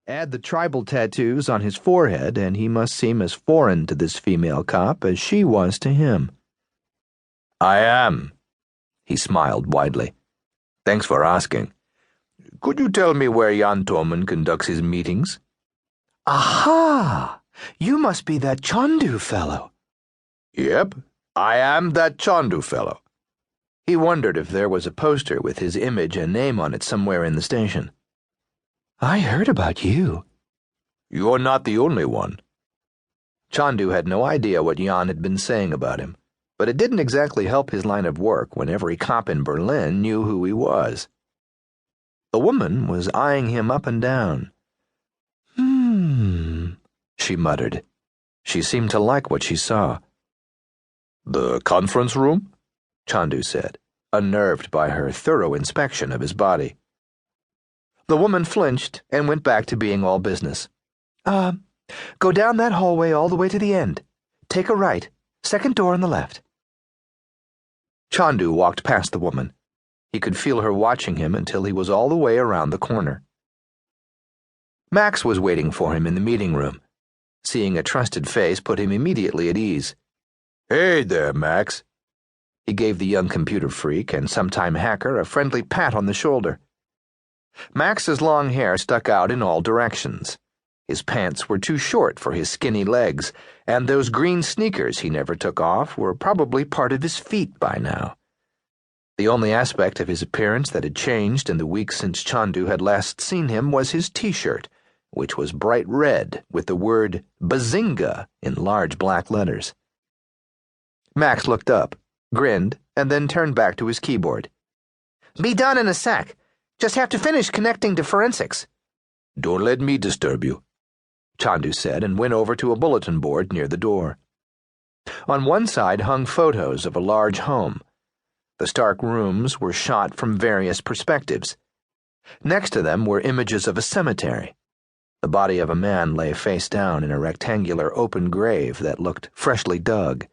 Add the tribal tattoos on his forehead, and he must seem as foreign to this female cop as she was to him. I am. He smiled widely. Thanks for asking. Could you tell me where Jan Tommen conducts his meetings? Aha! You must be that Chandu fellow. Yep, I am that Chandu fellow. He wondered if there was a poster with his image and name on it somewhere in the station. I heard about you. You're not the only one. Chandu had no idea what Jan had been saying about him, but it didn't exactly help his line of work when every cop in Berlin knew who he was. The woman was eyeing him up and down. She muttered. She seemed to like what she saw. The conference room? Chandu said, unnerved by her thorough inspection of his body. The woman flinched and went back to being all business. Go down that hallway all the way to the end. Take a right, second door on the left. Chandu walked past the woman. He could feel her watching him until he was all the way around the corner. Max was waiting for him in the meeting room. Seeing a trusted face put him immediately at ease. Hey there, Max. He gave the young computer freak and sometime hacker a friendly pat on the shoulder. Max's long hair stuck out in all directions. His pants were too short for his skinny legs, and those green sneakers he never took off were probably part of his feet by now. The only aspect of his appearance that had changed in the weeks since Chandu had last seen him was his t-shirt, which was bright red with the word Bazinga in large black letters. Max looked up, grinned, and then turned back to his keyboard. Be done in a sec. Just have to finish connecting to forensics. Don't let me disturb you, Chandu said, and went over to a bulletin board near the door. On one side hung photos of a large home. The stark rooms were shot from various perspectives. Next to them were images of a cemetery. The body of a man lay face down in a rectangular open grave that looked freshly dug.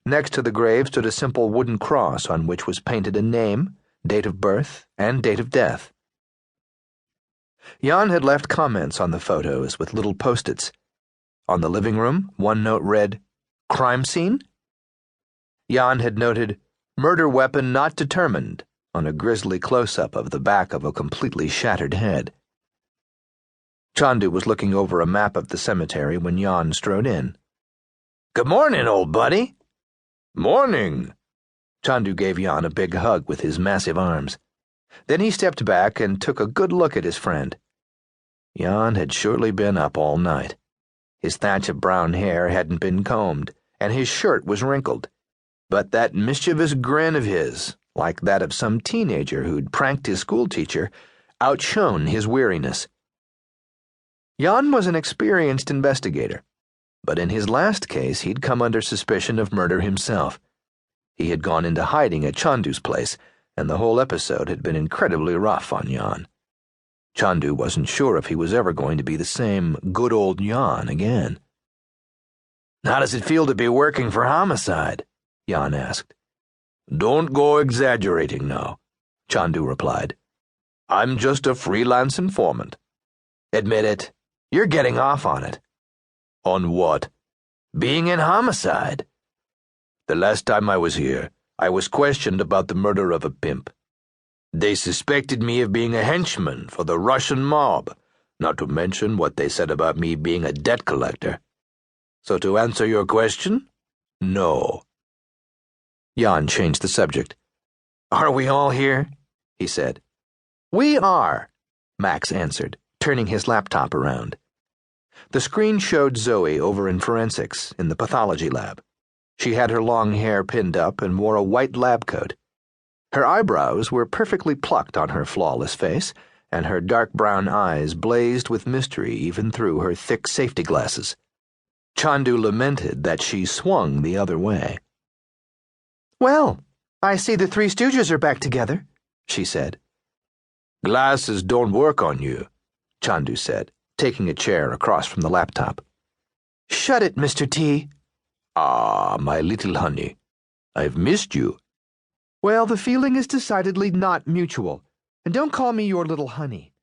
Next to the grave stood a simple wooden cross on which was painted a name, date of birth, and date of death. Jan had left comments on the photos with little post-its. On the living room, one note read, "Crime scene?" Jan had noted, "Murder weapon not determined," on a grisly close-up of the back of a completely shattered head. Chandu was looking over a map of the cemetery when Jan strode in. Good morning, old buddy. Morning. Chandu gave Jan a big hug with his massive arms. Then he stepped back and took a good look at his friend. Jan had surely been up all night. His thatch of brown hair hadn't been combed, and his shirt was wrinkled. But that mischievous grin of his, like that of some teenager who'd pranked his schoolteacher, outshone his weariness. Jan was an experienced investigator, but in his last case he'd come under suspicion of murder himself. He had gone into hiding at Chandu's place, and the whole episode had been incredibly rough on Jan. Chandu wasn't sure if he was ever going to be the same good old Jan again. How does it feel to be working for homicide? Jan asked. Don't go exaggerating now, Chandu replied. I'm just a freelance informant. Admit it, you're getting off on it. On what? Being in homicide. The last time I was here, I was questioned about the murder of a pimp. They suspected me of being a henchman for the Russian mob, not to mention what they said about me being a debt collector. So to answer your question, no. Jan changed the subject. Are we all here? He said. We are, Max answered, turning his laptop around. The screen showed Zoe over in forensics, in the pathology lab. She had her long hair pinned up and wore a white lab coat. Her eyebrows were perfectly plucked on her flawless face, and her dark brown eyes blazed with mystery even through her thick safety glasses. Chandu lamented that she swung the other way. Well, I see the Three Stooges are back together, she said. Glasses don't work on you, Chandu said, taking a chair across from the laptop. Shut it, Mr. T. Ah, my little honey. I've missed you. Well, the feeling is decidedly not mutual. And don't call me your little honey.